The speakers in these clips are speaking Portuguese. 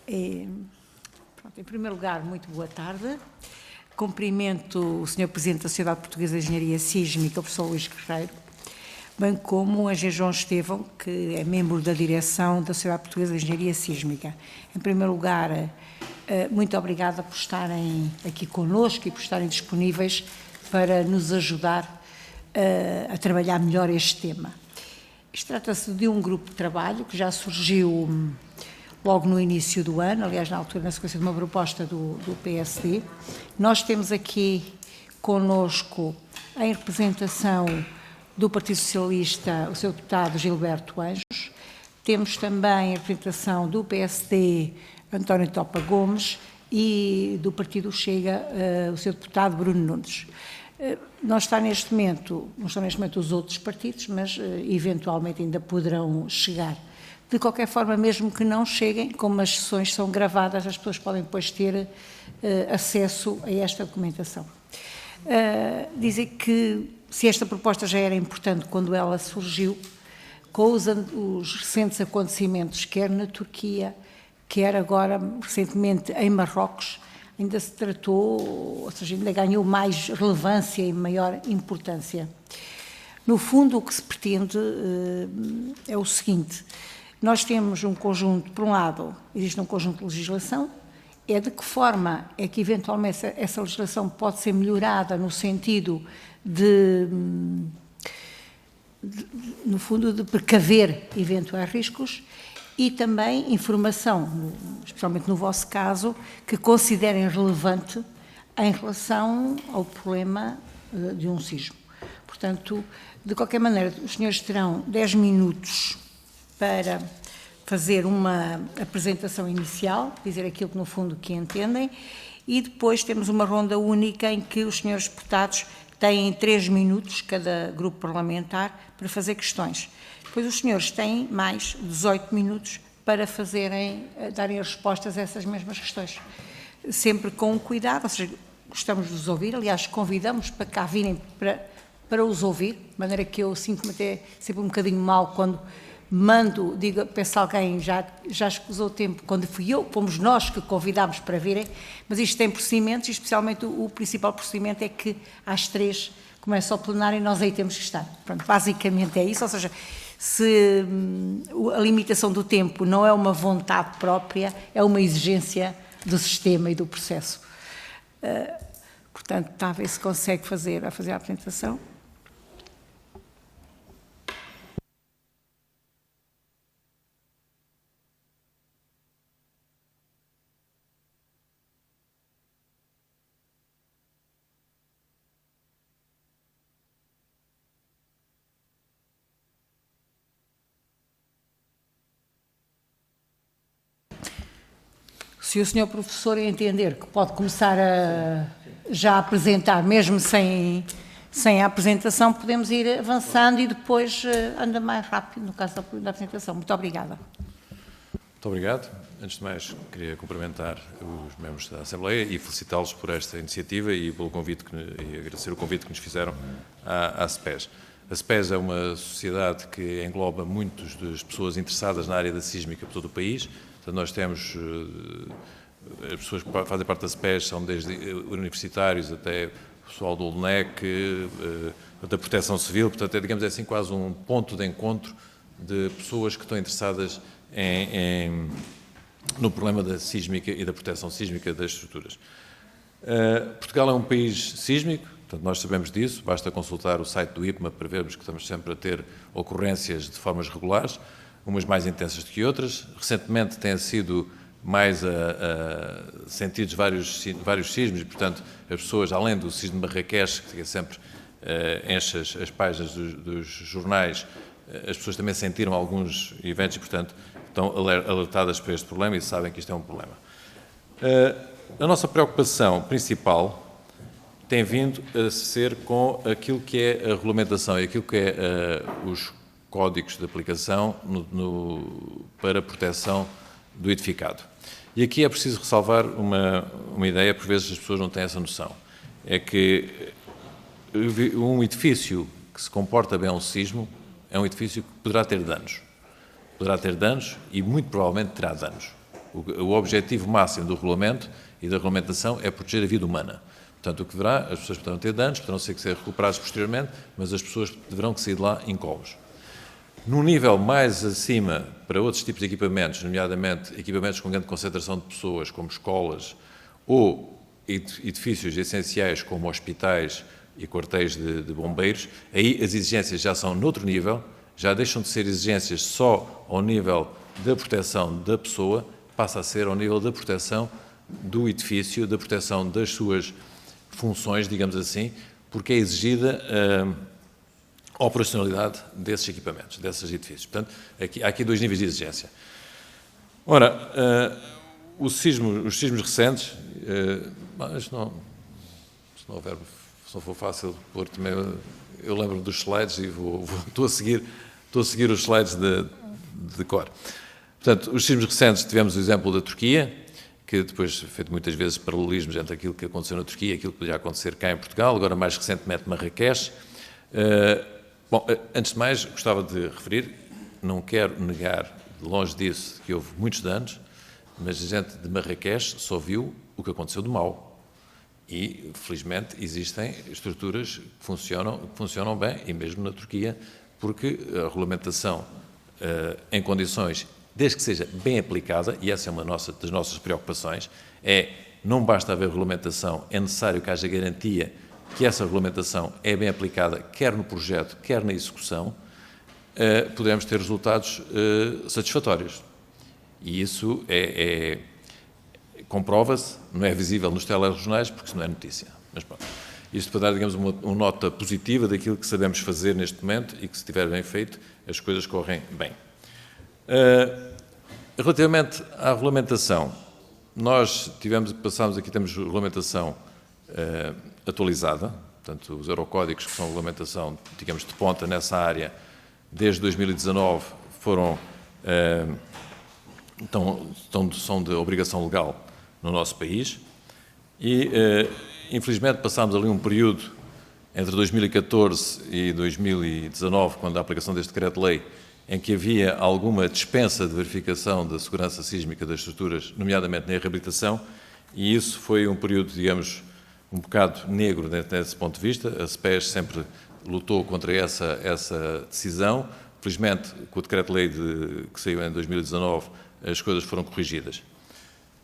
Em primeiro lugar, muito boa tarde. Cumprimento o Sr. Presidente da Sociedade Portuguesa de Engenharia Sísmica, o professor Luís Guerreiro, bem como o Engenheiro João Estevão, que é membro da direção da Sociedade Portuguesa de Engenharia Sísmica. Em primeiro lugar, muito obrigada por estarem aqui connosco e por estarem disponíveis para nos ajudar a trabalhar melhor este tema. Isto trata-se de um grupo de trabalho que já surgiu logo no início do ano, aliás, na altura, na sequência de uma proposta do PSD. Nós temos aqui connosco, em representação do Partido Socialista, o Sr. Deputado Gilberto Anjos. Temos também a representação do PSD, António Topa Gomes, e do Partido Chega, o Sr. Deputado Bruno Nunes. Não estão neste momento os outros partidos, mas eventualmente ainda poderão chegar. De qualquer forma, mesmo que não cheguem, como as sessões são gravadas, as pessoas podem depois ter acesso a esta documentação. Dizer que, se esta proposta já era importante quando ela surgiu, com os recentes acontecimentos, quer na Turquia, quer agora, recentemente, em Marrocos, ainda se tratou, ou seja, ainda ganhou mais relevância e maior importância. No fundo, o que se pretende é o seguinte: nós temos um conjunto, por um lado, existe um conjunto de legislação, é de que forma é que eventualmente essa legislação pode ser melhorada no sentido no fundo, de precaver eventuais riscos, e também informação, especialmente no vosso caso, que considerem relevante em relação ao problema de um sismo. Portanto, de qualquer maneira, os senhores terão 10 minutos para fazer uma apresentação inicial, dizer aquilo que no fundo que entendem, e depois temos uma ronda única em que os senhores deputados têm 3 minutos, cada grupo parlamentar, para fazer questões. Depois os senhores têm mais 18 minutos para darem as respostas a essas mesmas questões. Sempre com cuidado, ou seja, gostamos de os ouvir, aliás, convidamos para cá virem para os ouvir, de maneira que eu sinto-me até sempre um bocadinho mal quando peço a alguém, já escusou o tempo, quando fomos nós que convidámos para virem, mas isto tem procedimentos, e especialmente o principal procedimento é que às 3 começa o plenário e nós aí temos que estar. Pronto, basicamente é isso, ou seja, se a limitação do tempo não é uma vontade própria, é uma exigência do sistema e do processo. Portanto, está a ver se consegue fazer a apresentação. Se o senhor professor entender que pode começar já a apresentar, mesmo sem a apresentação, podemos ir avançando e depois anda mais rápido, no caso da apresentação. Muito obrigada. Muito obrigado. Antes de mais, queria cumprimentar os membros da Assembleia e felicitá-los por esta iniciativa e pelo convite e agradecer o convite que nos fizeram à SPES. A SPES é uma sociedade que engloba muitas das pessoas interessadas na área da sísmica por todo o país. Portanto, nós temos, as pessoas que fazem parte da SPES são desde universitários até pessoal do LNEC, da Proteção Civil, portanto é, digamos assim, quase um ponto de encontro de pessoas que estão interessadas no problema da sísmica e da proteção sísmica das estruturas. Portugal é um país sísmico, portanto nós sabemos disso, basta consultar o site do IPMA para vermos que estamos sempre a ter ocorrências de formas regulares, umas mais intensas do que outras. Recentemente têm sido mais sentidos vários sismos, e, portanto, as pessoas, além do sismo de Marrakech, que sempre enche as páginas dos jornais, as pessoas também sentiram alguns eventos e, portanto, estão alertadas para este problema e sabem que isto é um problema. A nossa preocupação principal tem vindo a ser com aquilo que é a regulamentação e aquilo que é os códigos de aplicação para a proteção do edificado. E aqui é preciso ressalvar uma ideia, por vezes as pessoas não têm essa noção, é que um edifício que se comporta bem a um sismo é um edifício que poderá ter danos. Poderá ter danos e muito provavelmente terá danos. O objetivo máximo do regulamento e da regulamentação é proteger a vida humana. Portanto, o que deverá, as pessoas poderão ter danos, poderão ser recuperados posteriormente, mas as pessoas deverão sair de lá incólumes. Num nível mais acima, para outros tipos de equipamentos, nomeadamente equipamentos com grande concentração de pessoas, como escolas, ou edifícios essenciais, como hospitais e quartéis de bombeiros, aí as exigências já são noutro nível, já deixam de ser exigências só ao nível da proteção da pessoa, passa a ser ao nível da proteção do edifício, da proteção das suas funções, digamos assim, porque é exigida a operacionalidade desses equipamentos, desses edifícios. Portanto, há aqui dois níveis de exigência. Ora, os sismos recentes, se não for fácil pôr também, eu lembro dos slides e estou a seguir os slides de cor. Portanto, os sismos recentes, tivemos o exemplo da Turquia, que depois feito muitas vezes paralelismos entre aquilo que aconteceu na Turquia e aquilo que poderia acontecer cá em Portugal, agora mais recentemente Marrakech. Bom, antes de mais, gostava de referir, não quero negar, longe disso, que houve muitos danos, mas a gente de Marrakech só viu o que aconteceu de mal. E, felizmente, existem estruturas que funcionam bem, e mesmo na Turquia, porque a regulamentação em condições, desde que seja bem aplicada, e essa é uma das nossas preocupações, não basta haver regulamentação, é necessário que haja garantia que essa regulamentação é bem aplicada, quer no projeto, quer na execução, poderemos ter resultados satisfatórios. E isso comprova-se, não é visível nos telejornais, porque isso não é notícia. Mas pronto, isto para dar, digamos, uma nota positiva daquilo que sabemos fazer neste momento e que, se estiver bem feito, as coisas correm bem. Relativamente à regulamentação, nós passámos aqui, temos regulamentação atualizada, portanto, os eurocódigos, que são regulamentação, digamos, de ponta nessa área, desde 2019 são de obrigação legal no nosso país e, infelizmente, passámos ali um período entre 2014 e 2019, quando a aplicação deste decreto-lei, em que havia alguma dispensa de verificação da segurança sísmica das estruturas, nomeadamente na reabilitação, e isso foi um período, digamos, um bocado negro desse ponto de vista. A SPES sempre lutou contra essa decisão. Felizmente, com o decreto-lei que saiu em 2019, as coisas foram corrigidas.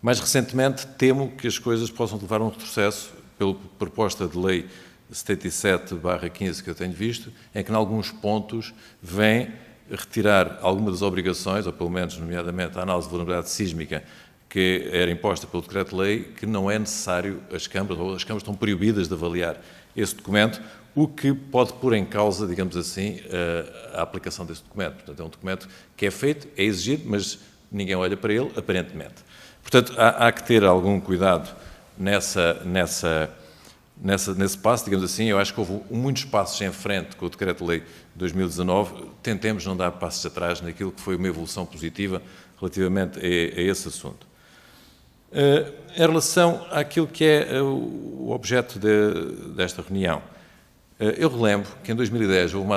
Mais recentemente, temo que as coisas possam levar a um retrocesso, pela proposta de lei 77/15 que eu tenho visto, em que, em alguns pontos, vem retirar algumas das obrigações, ou pelo menos, nomeadamente, a análise de vulnerabilidade sísmica, que era imposta pelo decreto-lei, que não é necessário as câmaras estão proibidas de avaliar esse documento, o que pode pôr em causa, digamos assim, a aplicação desse documento. Portanto, é um documento que é feito, é exigido, mas ninguém olha para ele, aparentemente. Portanto, há que ter algum cuidado nesse passo, digamos assim. Eu acho que houve muitos passos em frente com o decreto-lei de 2019. Tentemos não dar passos atrás naquilo que foi uma evolução positiva relativamente a esse assunto. Em relação àquilo que é o objeto desta reunião, eu relembro que em 2010 houve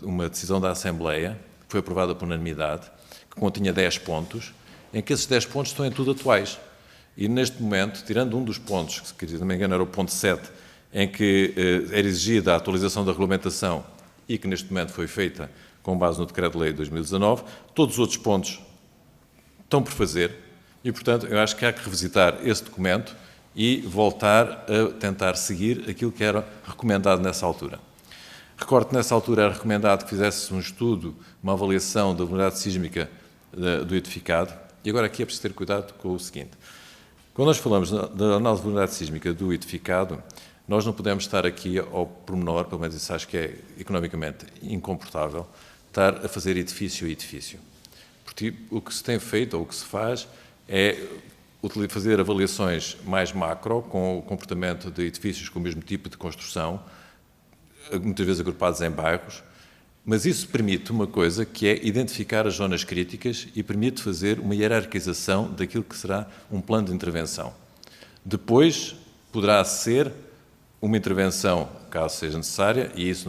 uma decisão da Assembleia, que foi aprovada por unanimidade, que continha 10 pontos, em que esses 10 pontos estão em tudo atuais. E neste momento, tirando um dos pontos, que se não me engano era o ponto 7, em que era exigida a atualização da regulamentação e que neste momento foi feita com base no Decreto-Lei de 2019, todos os outros pontos estão por fazer. E, portanto, eu acho que há que revisitar esse documento e voltar a tentar seguir aquilo que era recomendado nessa altura. Recordo que nessa altura era recomendado que fizesse um estudo, uma avaliação da vulnerabilidade sísmica do edificado, e agora aqui é preciso ter cuidado com o seguinte. Quando nós falamos da análise de vulnerabilidade sísmica do edificado, nós não podemos estar aqui ao pormenor, pelo menos isso acho que é economicamente incomportável, estar a fazer edifício a edifício. Porque o que se tem feito, ou o que se faz, é fazer avaliações mais macro, com o comportamento de edifícios com o mesmo tipo de construção, muitas vezes agrupados em bairros, mas isso permite uma coisa, que é identificar as zonas críticas e permite fazer uma hierarquização daquilo que será um plano de intervenção. Depois, poderá ser uma intervenção, caso seja necessária, e isso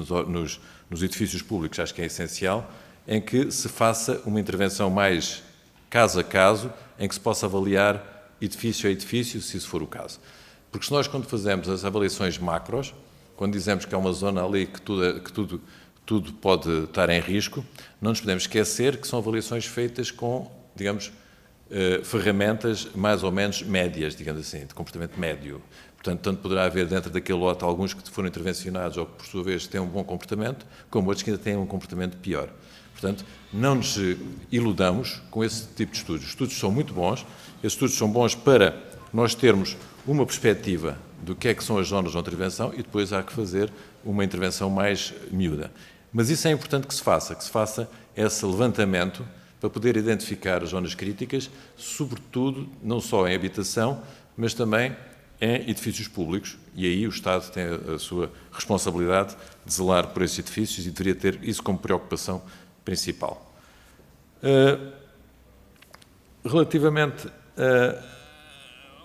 nos edifícios públicos acho que é essencial, em que se faça uma intervenção mais caso a caso, em que se possa avaliar edifício a edifício, se isso for o caso. Porque se nós, quando fazemos as avaliações macros, quando dizemos que há uma zona ali que tudo pode estar em risco, não nos podemos esquecer que são avaliações feitas com, digamos, ferramentas mais ou menos médias, digamos assim, de comportamento médio. Portanto, tanto poderá haver dentro daquele lote alguns que foram intervencionados ou que, por sua vez, têm um bom comportamento, como outros que ainda têm um comportamento pior. Portanto, não nos iludamos com esse tipo de estudos. Os estudos são muito bons, esses estudos são bons para nós termos uma perspectiva do que é que são as zonas de intervenção e depois há que fazer uma intervenção mais miúda. Mas isso é importante que se faça esse levantamento para poder identificar as zonas críticas, sobretudo não só em habitação, mas também em edifícios públicos, e aí o Estado tem a sua responsabilidade de zelar por esses edifícios e deveria ter isso como preocupação principal. Relativamente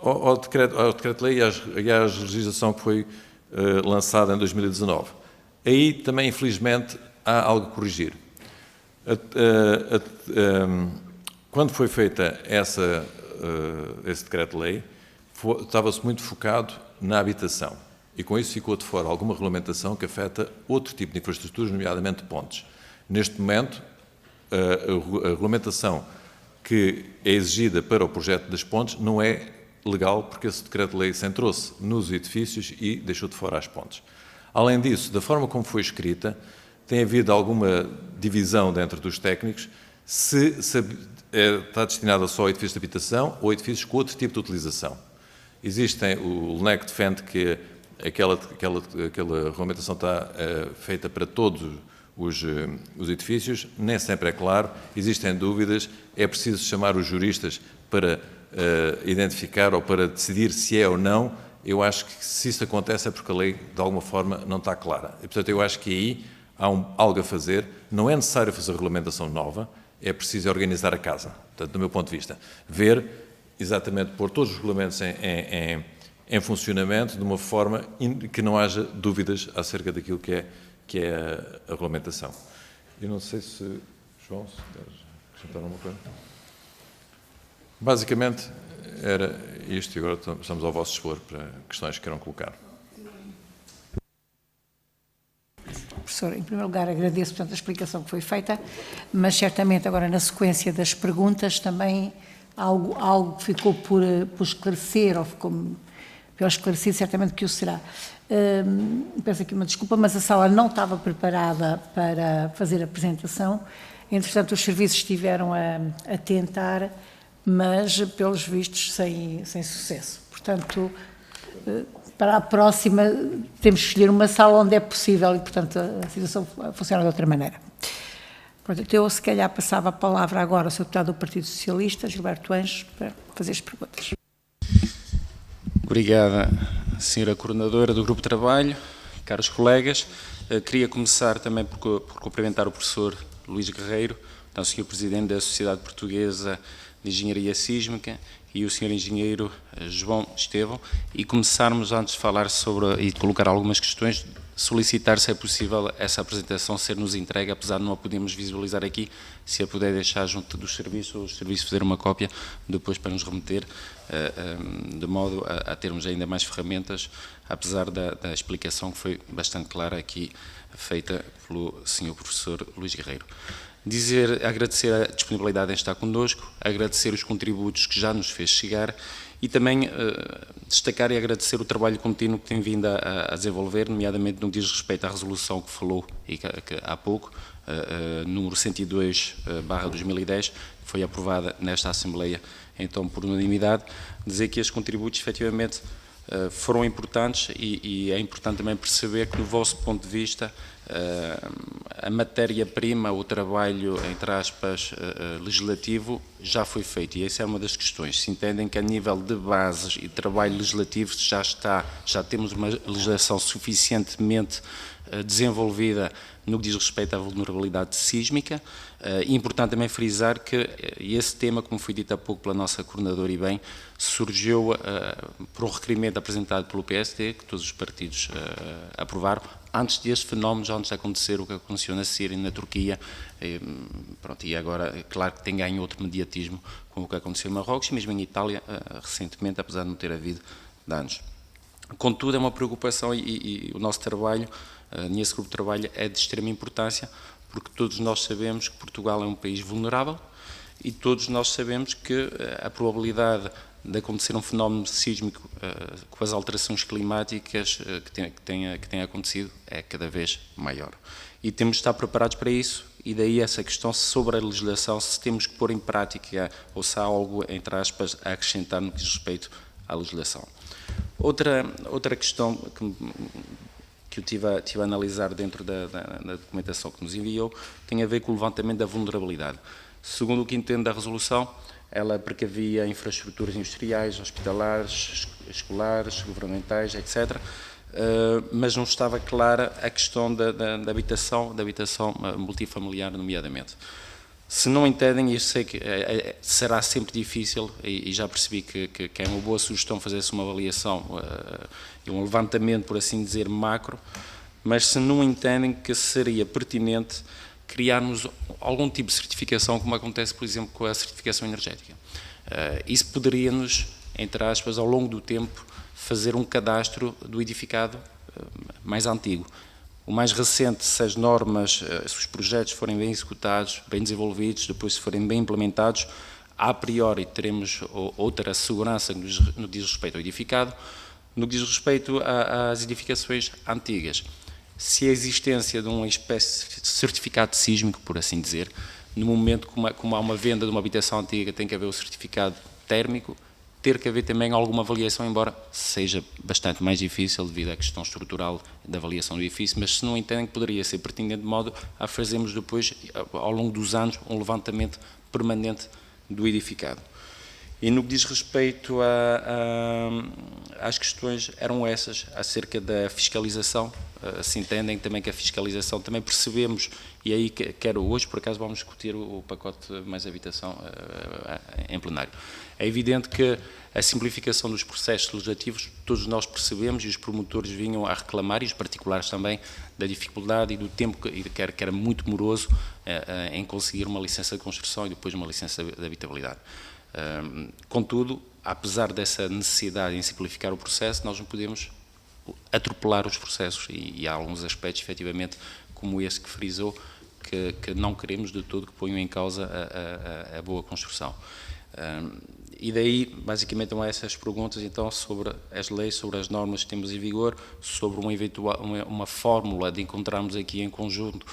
ao decreto-lei e à legislação que foi lançada em 2019, aí também, infelizmente, há algo a corrigir. Quando foi feita esse decreto-lei, estava-se muito focado na habitação e com isso ficou de fora alguma regulamentação que afeta outro tipo de infraestruturas, nomeadamente pontes. Neste momento, a regulamentação que é exigida para o projeto das pontes não é legal porque esse decreto-lei centrou-se nos edifícios e deixou de fora as pontes. Além disso, da forma como foi escrita, tem havido alguma divisão dentro dos técnicos se está destinada só a edifícios de habitação ou edifícios com outro tipo de utilização. Existem, o LNEC defende que aquela regulamentação está feita para todos os edifícios, nem sempre é claro, existem dúvidas, é preciso chamar os juristas para identificar ou para decidir se é ou não. Eu acho que se isso acontece é porque a lei, de alguma forma, não está clara. E, portanto, eu acho que aí há algo a fazer, não é necessário fazer regulamentação nova, é preciso organizar a casa. Portanto, do meu ponto de vista, ver exatamente, pôr todos os regulamentos em funcionamento de uma forma que não haja dúvidas acerca daquilo que é a regulamentação. Eu não sei se, João, se queres acrescentar alguma coisa. Basicamente, era isto e agora estamos ao vosso dispor para questões que queiram colocar. Professor, em primeiro lugar, agradeço, portanto, a explicação que foi feita, mas certamente agora na sequência das perguntas também algo que ficou por esclarecer, ou ficou pior esclarecido, certamente que o será. Peço aqui uma desculpa, mas a sala não estava preparada para fazer a apresentação, entretanto os serviços estiveram a tentar, mas pelos vistos sem sucesso. Portanto, para a próxima temos que escolher uma sala onde é possível e, portanto, a situação funciona de outra maneira. Portanto, eu se calhar passava a palavra agora ao Sr. Deputado do Partido Socialista, Gilberto Anjos, para fazer as perguntas. Obrigada, Sra. Coordenadora do Grupo de Trabalho, caros colegas. Queria começar também por cumprimentar o professor Luís Guerreiro, o Sr. Presidente da Sociedade Portuguesa de Engenharia Sísmica e o Sr. Engenheiro João Estevão, e começarmos, antes de falar sobre e de colocar algumas questões, solicitar se é possível essa apresentação ser-nos entregue, apesar de não a podermos visualizar aqui, se a puder deixar junto dos serviços, ou os serviços fazer uma cópia depois para nos remeter, de modo a termos ainda mais ferramentas, apesar da explicação que foi bastante clara aqui, feita pelo Sr. Professor Luís Guerreiro. Agradecer a disponibilidade em estar connosco, agradecer os contributos que já nos fez chegar e também destacar e agradecer o trabalho contínuo que tem vindo a desenvolver, nomeadamente no que diz respeito à resolução que falou que há pouco, número 102/2010, que foi aprovada nesta Assembleia, então por unanimidade. Dizer que estes contributos efetivamente foram importantes e é importante também perceber que, no vosso ponto de vista, a matéria-prima, o trabalho, entre aspas, legislativo, já foi feito. E essa é uma das questões. Se entendem que a nível de bases e trabalho legislativo já temos uma legislação suficientemente desenvolvida no que diz respeito à vulnerabilidade sísmica. Importante também frisar que esse tema, como foi dito há pouco pela nossa coordenadora e bem, surgiu por um requerimento apresentado pelo PSD, que todos os partidos aprovaram, antes deste fenómeno, já antes de acontecer o que aconteceu na Síria e na Turquia, e agora, claro que tem ganho outro mediatismo com o que aconteceu em Marrocos, e mesmo em Itália, recentemente, apesar de não ter havido danos. Contudo, é uma preocupação e o nosso trabalho, nesse grupo de trabalho, é de extrema importância, porque todos nós sabemos que Portugal é um país vulnerável e todos nós sabemos que a probabilidade de acontecer um fenómeno sísmico com as alterações climáticas que tem acontecido é cada vez maior. E temos de estar preparados para isso, e daí essa questão sobre a legislação, se temos que pôr em prática ou se há algo, entre aspas, a acrescentar no que diz respeito à legislação. Outra questão que eu tive a analisar dentro da documentação que nos enviou tem a ver com o levantamento da vulnerabilidade. Segundo o que entendo da resolução, ela precavia infraestruturas industriais, hospitalares, escolares, governamentais, etc., mas não estava clara a questão da habitação multifamiliar, nomeadamente. Se não entendem, eu sei que será sempre difícil, e já percebi que é uma boa sugestão fazer-se uma avaliação e um levantamento, por assim dizer, macro, mas se não entendem que seria pertinente criarmos algum tipo de certificação, como acontece, por exemplo, com a certificação energética. Isso poderia-nos, entre aspas, ao longo do tempo, fazer um cadastro do edificado mais antigo. O mais recente, se as normas, se os projetos forem bem executados, bem desenvolvidos, depois se forem bem implementados, a priori teremos outra segurança no que diz respeito ao edificado. No que diz respeito às edificações antigas, se a existência de uma espécie de certificado sísmico, por assim dizer, no momento como há uma venda de uma habitação antiga, tem que haver o certificado térmico, ter que haver também alguma avaliação, embora seja bastante mais difícil devido à questão estrutural da avaliação do edifício, mas se não entendem que poderia ser pertinente de modo a fazermos depois, ao longo dos anos, um levantamento permanente do edificado. E no que diz respeito às questões, eram essas, acerca da fiscalização, se entendem também que a fiscalização, também percebemos, e aí quero hoje, por acaso, vamos discutir o pacote mais habitação em plenário. É evidente que a simplificação dos processos legislativos, todos nós percebemos, e os promotores vinham a reclamar, e os particulares também, da dificuldade e do tempo que era muito moroso em conseguir uma licença de construção e depois uma licença de habitabilidade. Contudo, apesar dessa necessidade em simplificar o processo, nós não podemos atropelar os processos e há alguns aspectos, efetivamente, como esse que frisou, que não queremos de todo que ponham em causa a boa construção. E daí, basicamente, são essas perguntas, então, sobre as leis, sobre as normas que temos em vigor, sobre uma fórmula de encontrarmos aqui em conjunto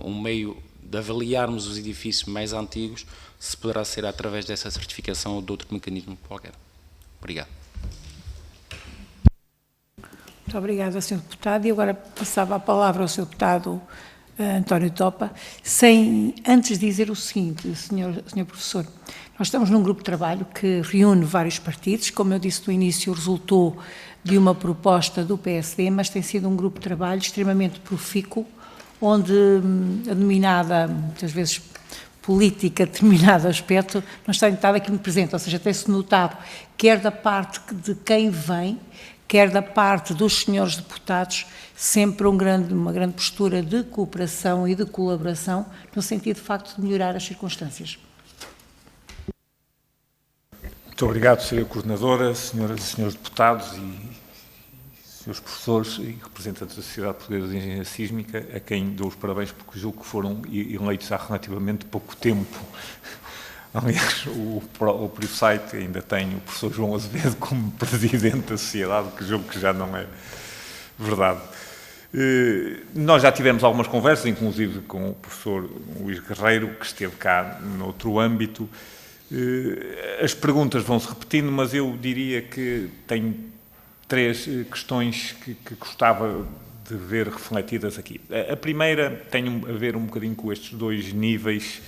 um meio de avaliarmos os edifícios mais antigos, se poderá ser através dessa certificação ou de outro mecanismo qualquer. Obrigado. Muito obrigada, Sr. Deputado. E agora passava a palavra ao Sr. Deputado António Topa, antes dizer o seguinte, Sr. Professor, nós estamos num grupo de trabalho que reúne vários partidos, como eu disse no início, resultou de uma proposta do PSD, mas tem sido um grupo de trabalho extremamente profícuo, onde a denominada, muitas vezes, política, determinado aspecto, não está estado aqui muito presente, ou seja, tem-se notado, quer da parte de quem vem, quer da parte dos senhores deputados, sempre uma grande postura de cooperação e de colaboração, no sentido, de facto, de melhorar as circunstâncias. Muito obrigado, Sra. Coordenadora, senhoras e senhores deputados e senhores professores e representantes da Sociedade Portuguesa de Engenharia Sísmica, a quem dou os parabéns porque julgo que foram eleitos há relativamente pouco tempo. Aliás, o próprio site ainda tem o professor João Azevedo como presidente da Sociedade, que julgo que já não é verdade. Nós já tivemos algumas conversas, inclusive com o professor Luís Guerreiro, que esteve cá noutro âmbito. As perguntas vão-se repetindo, mas eu diria que tenho três questões que gostava de ver refletidas aqui. A primeira tem a ver um bocadinho com estes dois níveis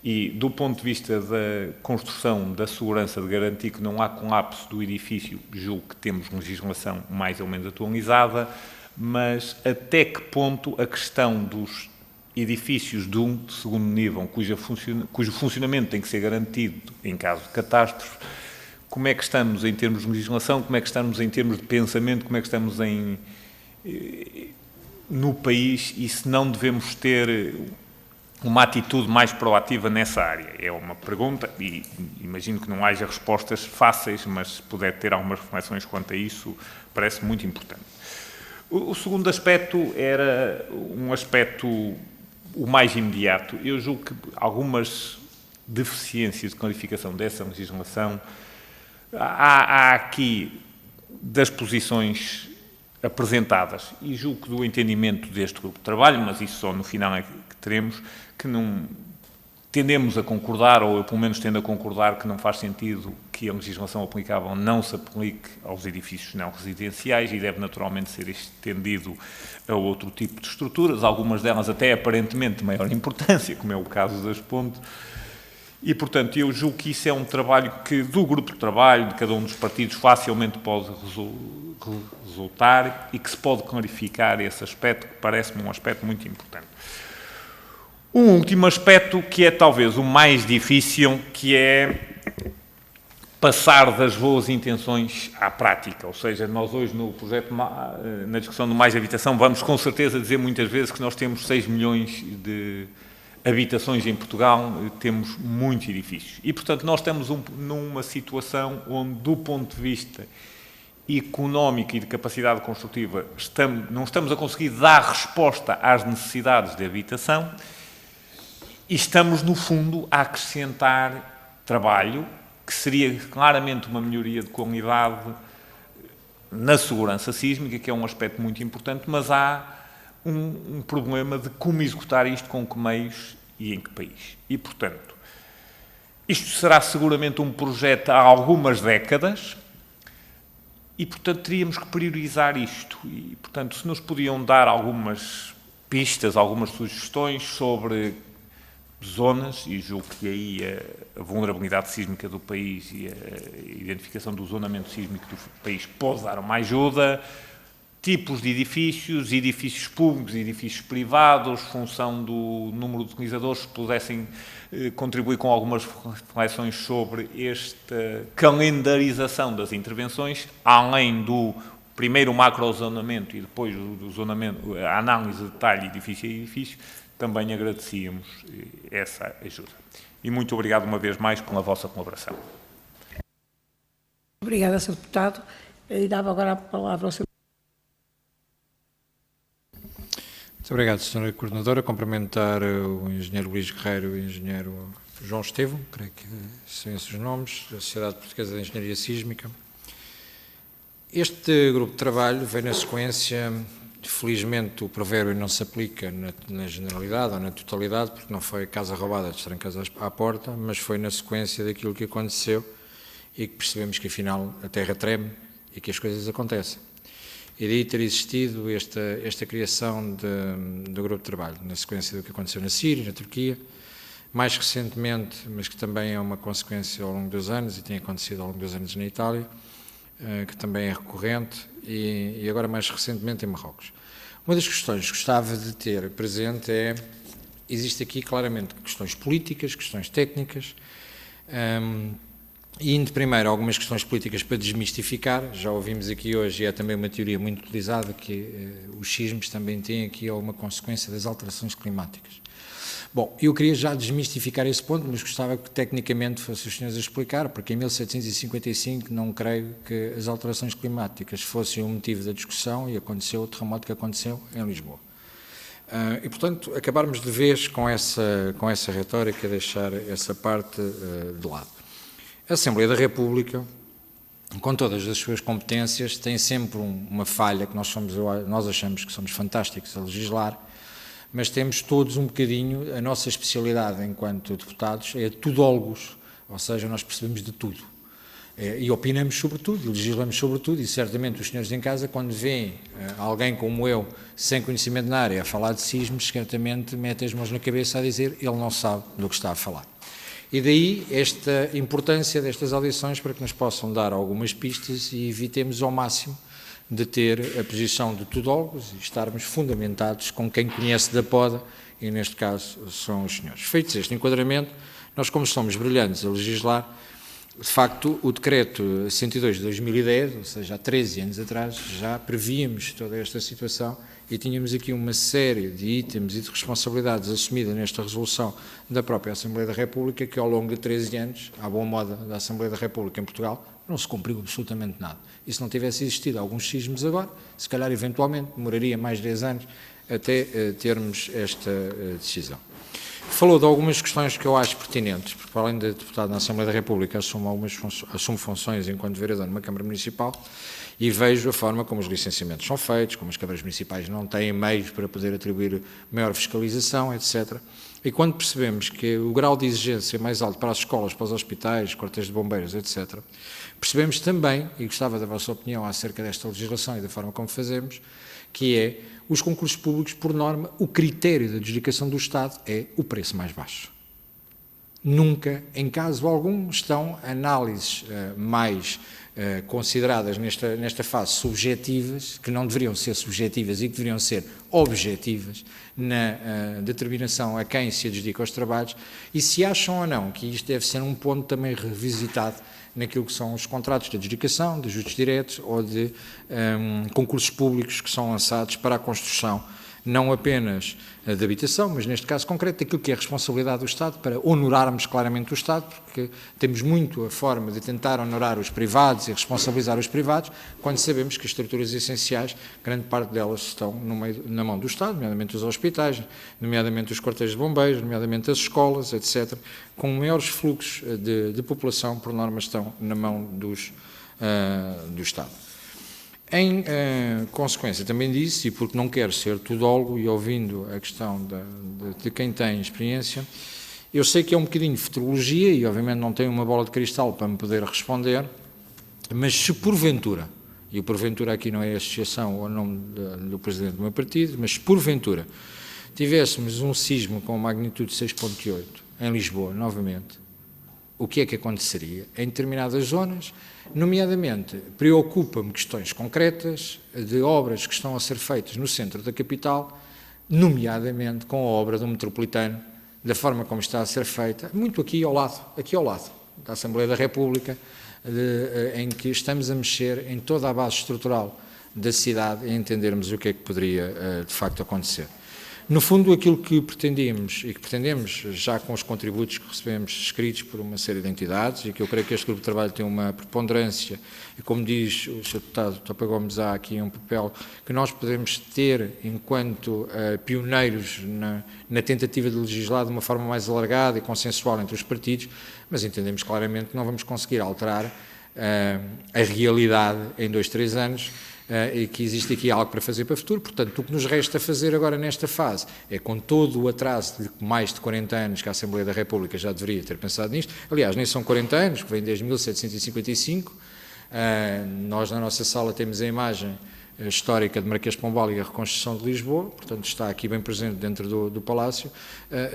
e, do ponto de vista da construção, da segurança, de garantir que não há colapso do edifício, julgo que temos legislação mais ou menos atualizada. mas até que ponto a questão dos edifícios de segundo nível, cujo funcionamento tem que ser garantido em caso de catástrofe, como é que estamos em termos de legislação, como é que estamos em termos de pensamento, como é que estamos no país, e se não devemos ter uma atitude mais proativa nessa área? É uma pergunta e imagino que não haja respostas fáceis, mas se puder ter algumas reflexões quanto a isso, parece muito importante. O segundo aspecto era um aspecto o mais imediato. Eu julgo que algumas deficiências de clarificação dessa legislação há aqui das posições apresentadas, e julgo que do entendimento deste grupo de trabalho, mas isso só no final é que teremos, que não tendemos a concordar, ou eu pelo menos tendo a concordar que não faz sentido que a legislação aplicável não se aplique aos edifícios não residenciais e deve naturalmente ser estendido a outro tipo de estruturas, algumas delas até aparentemente de maior importância, como é o caso das pontes. E, portanto, eu julgo que isso é um trabalho que, do grupo de trabalho, de cada um dos partidos, facilmente pode resultar e que se pode clarificar esse aspecto, que parece-me um aspecto muito importante. Um último aspecto, que é talvez o mais difícil, que é passar das boas intenções à prática. Ou seja, nós hoje no projeto, na discussão do Mais Habitação, vamos com certeza dizer muitas vezes que nós temos 6 milhões de habitações em Portugal, temos muitos edifícios. E, portanto, nós estamos numa situação onde, do ponto de vista económico e de capacidade construtiva, não estamos a conseguir dar resposta às necessidades de habitação e estamos, no fundo, a acrescentar trabalho, que seria claramente uma melhoria de qualidade na segurança sísmica, que é um aspecto muito importante, mas há um problema de como executar isto, com que meios e em que país. E, portanto, isto será seguramente um projeto há algumas décadas e, portanto, teríamos que priorizar isto. E, portanto, se nos podiam dar algumas pistas, algumas sugestões sobre zonas, e julgo que aí a vulnerabilidade sísmica do país e a identificação do zonamento sísmico do país pode dar uma ajuda, tipos de edifícios públicos, edifícios privados, função do número de utilizadores, se pudessem contribuir com algumas reflexões sobre esta calendarização das intervenções, além do primeiro macrozonamento e depois do zonamento, a análise de detalhe edifício a edifício, também agradecíamos essa ajuda. E muito obrigado uma vez mais pela vossa colaboração. Obrigada, Sr. Deputado. E dava agora a palavra ao Sr. Muito obrigado, Sra. Coordenadora. Cumprimentar o Engenheiro Luís Guerreiro e o Engenheiro João Estevão, creio que são esses os nomes, da Sociedade Portuguesa de Engenharia Sísmica. Este grupo de trabalho vem na sequência, felizmente o provérbio não se aplica na generalidade ou na totalidade, porque não foi casa roubada de trancas à porta, mas foi na sequência daquilo que aconteceu e que percebemos que afinal a terra treme e que as coisas acontecem. E daí ter existido esta criação do grupo de trabalho, na sequência do que aconteceu na Síria, na Turquia, mais recentemente, mas que também é uma consequência ao longo dos anos, e tem acontecido ao longo dos anos na Itália, que também é recorrente, e agora mais recentemente em Marrocos. Uma das questões que gostava de ter presente é, existe aqui claramente questões políticas, questões técnicas, e indo primeiro algumas questões políticas para desmistificar, já ouvimos aqui hoje, e é também uma teoria muito utilizada, que os sismos também têm aqui alguma consequência das alterações climáticas. Bom, eu queria já desmistificar esse ponto, mas gostava que tecnicamente fossem os senhores a explicar, porque em 1755 não creio que as alterações climáticas fossem o motivo da discussão e aconteceu o terremoto que aconteceu em Lisboa. E, portanto, acabarmos de vez com essa retórica, deixar essa parte de lado. A Assembleia da República, com todas as suas competências, tem sempre uma falha que nós achamos que somos fantásticos a legislar, mas temos todos um bocadinho, a nossa especialidade enquanto deputados é tudólogos, ou seja, nós percebemos de tudo. E opinamos sobre tudo, legislamos sobre tudo, e certamente os senhores em casa, quando veem alguém como eu, sem conhecimento na área, a falar de sismos, certamente metem as mãos na cabeça a dizer ele não sabe do que está a falar. E daí esta importância destas audições para que nos possam dar algumas pistas e evitemos ao máximo de ter a posição de tudólogos e estarmos fundamentados com quem conhece da poda, e neste caso são os senhores. Feito este enquadramento, nós, como somos brilhantes a legislar, de facto, o Decreto 102 de 2010, ou seja, há 13 anos atrás, já prevíamos toda esta situação e tínhamos aqui uma série de itens e de responsabilidades assumidas nesta resolução da própria Assembleia da República, que ao longo de 13 anos, à boa moda da Assembleia da República em Portugal, não se cumpriu absolutamente nada. E se não tivesse existido alguns sismos agora, se calhar, eventualmente, demoraria mais 10 anos até termos esta decisão. Falou de algumas questões que eu acho pertinentes, porque, para além de deputado na Assembleia da República, assumo funções enquanto vereador numa Câmara Municipal e vejo a forma como os licenciamentos são feitos, como as câmaras municipais não têm meios para poder atribuir maior fiscalização, etc. E quando percebemos que o grau de exigência é mais alto para as escolas, para os hospitais, quartéis de bombeiros, etc., percebemos também, e gostava da vossa opinião acerca desta legislação e da forma como fazemos, que é os concursos públicos, por norma, o critério da adjudicação do Estado é o preço mais baixo. Nunca, em caso algum, estão análises mais consideradas nesta fase subjetivas, que não deveriam ser subjetivas e que deveriam ser objetivas na determinação a quem se adjudica os trabalhos, e se acham ou não que isto deve ser um ponto também revisitado naquilo que são os contratos de adjudicação, de ajustes diretos ou de concursos públicos que são lançados para a construção, não apenas de habitação, mas neste caso concreto, daquilo que é a responsabilidade do Estado, para honorarmos claramente o Estado, porque temos muito a forma de tentar honorar os privados e responsabilizar os privados, quando sabemos que as estruturas essenciais, grande parte delas estão na mão do Estado, nomeadamente os hospitais, nomeadamente os quartéis de bombeiros, nomeadamente as escolas, etc., com maiores fluxos de população, por norma, estão na mão do Estado. Em consequência, também disse, e porque não quero ser tudólogo e ouvindo a questão de quem tem experiência, eu sei que é um bocadinho de futurologia e obviamente não tenho uma bola de cristal para me poder responder, mas se porventura, e o porventura aqui não é associação ou nome do presidente do meu partido, mas se porventura tivéssemos um sismo com magnitude 6.8 em Lisboa, novamente, o que é que aconteceria? Em determinadas zonas, nomeadamente, preocupa-me questões concretas de obras que estão a ser feitas no centro da capital, nomeadamente com a obra do metropolitano, da forma como está a ser feita, muito aqui ao lado da Assembleia da República, em que estamos a mexer em toda a base estrutural da cidade e entendermos o que é que poderia, de facto, acontecer. No fundo, aquilo que pretendíamos e que pretendemos, já com os contributos que recebemos escritos por uma série de entidades, e que eu creio que este grupo de trabalho tem uma preponderância, e como diz o Sr. Deputado Topa Gomes, há aqui um papel que nós podemos ter enquanto pioneiros na tentativa de legislar de uma forma mais alargada e consensual entre os partidos, mas entendemos claramente que não vamos conseguir alterar a realidade em 2, 3 anos, e que existe aqui algo para fazer para o futuro. Portanto, o que nos resta fazer agora nesta fase é, com todo o atraso de mais de 40 anos que a Assembleia da República já deveria ter pensado nisto, aliás, nem são 40 anos, que vem desde 1755, nós na nossa sala temos a imagem histórica de Marquês de Pombal e a reconstrução de Lisboa, portanto está aqui bem presente dentro do Palácio,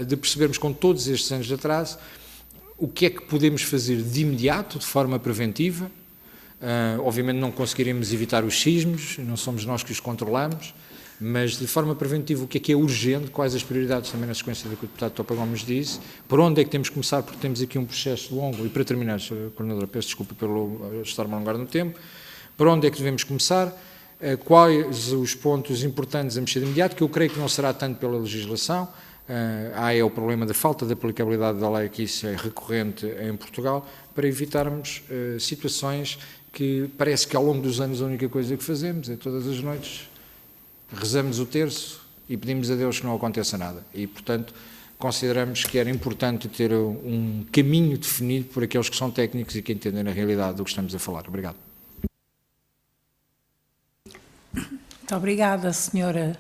de percebermos com todos estes anos de atraso o que é que podemos fazer de imediato, de forma preventiva. Obviamente não conseguiremos evitar os sismos, não somos nós que os controlamos, mas de forma preventiva o que é urgente, quais as prioridades também na sequência do que o deputado Topa Gomes disse, por onde é que temos que começar, porque temos aqui um processo longo, e para terminar, Sra. Coordenadora, peço desculpa pelo estar-me a alongar no tempo, por onde é que devemos começar, quais os pontos importantes a mexer de imediato, que eu creio que não será tanto pela legislação, é o problema da falta de aplicabilidade da lei, que isso é recorrente em Portugal, para evitarmos situações que parece que ao longo dos anos a única coisa que fazemos é todas as noites rezamos o terço e pedimos a Deus que não aconteça nada. E, portanto, consideramos que era importante ter um caminho definido por aqueles que são técnicos e que entendem na realidade do que estamos a falar. Obrigado. Muito obrigada, Sra.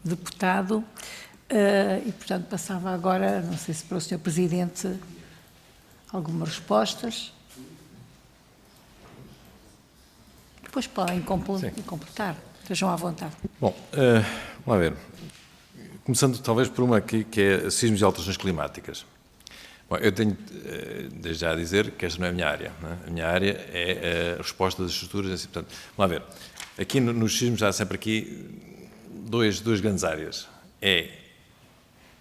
Deputado. E, portanto, passava agora, não sei se para o Sr. Presidente, algumas respostas. Depois podem completar, estejam à vontade. Bom, vamos lá ver. Começando talvez por uma aqui, que é sismos e alterações climáticas. Bom, eu tenho desde já a dizer que esta não é a minha área. Não é? A minha área é a resposta das estruturas. Assim, portanto, vamos lá ver. Aqui nos sismos há sempre aqui duas grandes áreas. É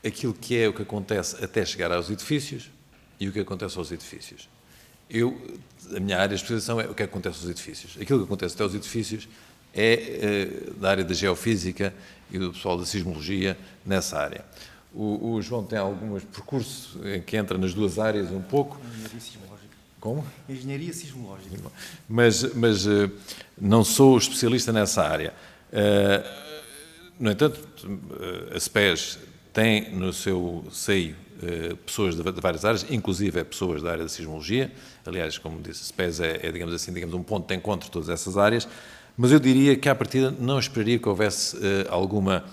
aquilo que é o que acontece até chegar aos edifícios e o que acontece aos edifícios. A minha área de especialização é o que acontece aos edifícios. Aquilo que acontece até aos edifícios é da área da geofísica e do pessoal da sismologia nessa área. O João tem alguns percursos em que entra nas duas áreas um pouco. Engenharia sismológica. Como? Engenharia sismológica. Mas não sou especialista nessa área. No entanto, a SPES tem no seu seio pessoas de várias áreas, inclusive pessoas da área da sismologia. Aliás, como disse, a SPES digamos assim, um ponto de encontro de todas essas áreas. Mas eu diria que, à partida, não esperaria que houvesse alguma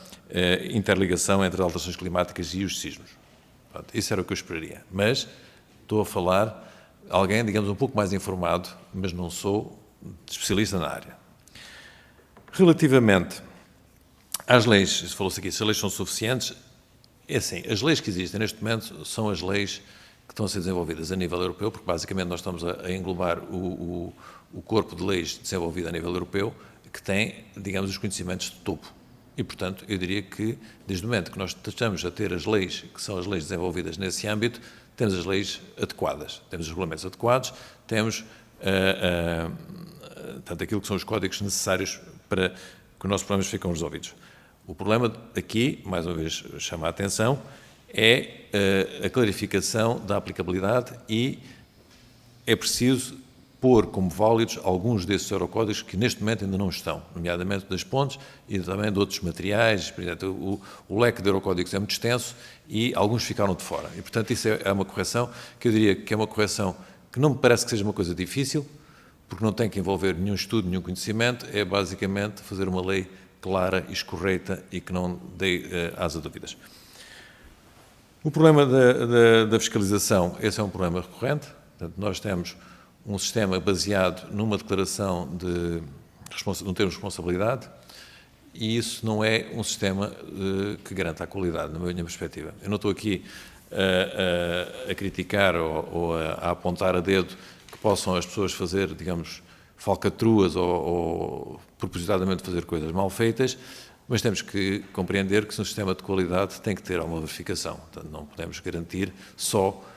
interligação entre as alterações climáticas e os sismos. Pronto, isso era o que eu esperaria. Mas estou a falar alguém, digamos, um pouco mais informado, mas não sou especialista na área. Relativamente às leis, falou-se aqui, se as leis são suficientes, é assim, as leis que existem neste momento são as leis que estão a ser desenvolvidas a nível europeu, porque basicamente nós estamos a englobar o corpo de leis desenvolvido a nível europeu, que tem, digamos, os conhecimentos de topo. E, portanto, eu diria que, desde o momento que nós estamos a ter as leis, que são as leis desenvolvidas nesse âmbito, temos as leis adequadas, temos os regulamentos adequados, temos tanto aquilo que são os códigos necessários para que os nossos problemas fiquem resolvidos. O problema aqui, mais uma vez chama a atenção, é a clarificação da aplicabilidade e é preciso pôr como válidos alguns desses eurocódigos que neste momento ainda não estão, nomeadamente das pontes e também de outros materiais. Por exemplo, o leque de eurocódigos é muito extenso e alguns ficaram de fora. E, portanto, isso é uma correção que eu diria que é uma correção que não me parece que seja uma coisa difícil, porque não tem que envolver nenhum estudo, nenhum conhecimento, é basicamente fazer uma lei clara e escorreita e que não dê asa a dúvidas. O problema da fiscalização, esse é um problema recorrente. Portanto, nós temos um sistema baseado numa declaração de um termo de responsabilidade e isso não é um sistema que garanta a qualidade, na minha perspectiva. Eu não estou aqui a criticar ou a apontar a dedo que possam as pessoas fazer, digamos, falcatruas ou propositadamente fazer coisas mal feitas, mas temos que compreender que um sistema de qualidade tem que ter alguma verificação. Portanto, não podemos garantir só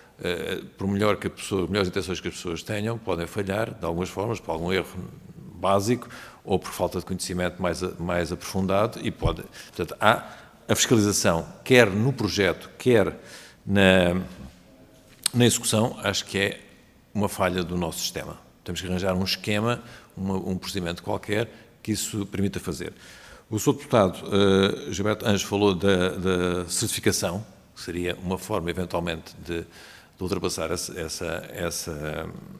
por melhor que melhores intenções que as pessoas tenham, podem falhar de algumas formas, por algum erro básico ou por falta de conhecimento mais aprofundado e pode. Portanto, há a fiscalização, quer no projeto, quer na execução, acho que é uma falha do nosso sistema. Temos que arranjar um esquema, um procedimento qualquer que isso permita fazer. O Sr. Deputado Gilberto Anjos falou da certificação, que seria uma forma, eventualmente, de ultrapassar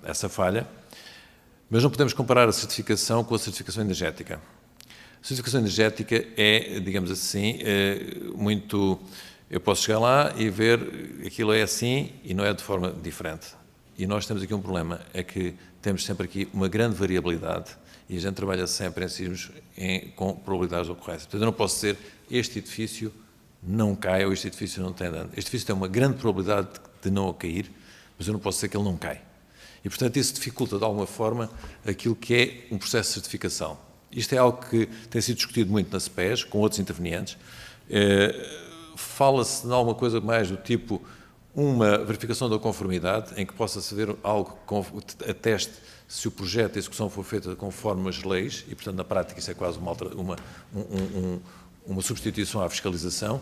essa falha, mas não podemos comparar a certificação com a certificação energética. A certificação energética é, digamos assim, muito... Eu posso chegar lá e ver aquilo é assim e não é de forma diferente. E nós temos aqui um problema, é que temos sempre aqui uma grande variabilidade e a gente trabalha sempre em sismos com probabilidades de ocorrência. Portanto, eu não posso dizer este edifício não cai ou este edifício não tem dano. Este edifício tem uma grande probabilidade de não cair, mas eu não posso dizer que ele não cai. E, portanto, isso dificulta, de alguma forma, aquilo que é um processo de certificação. Isto é algo que tem sido discutido muito na SPES, com outros intervenientes. Fala-se de alguma coisa mais do tipo uma verificação da conformidade, em que possa saber algo que ateste se o projeto de execução for feito conforme as leis, e, portanto, na prática isso é quase uma substituição à fiscalização.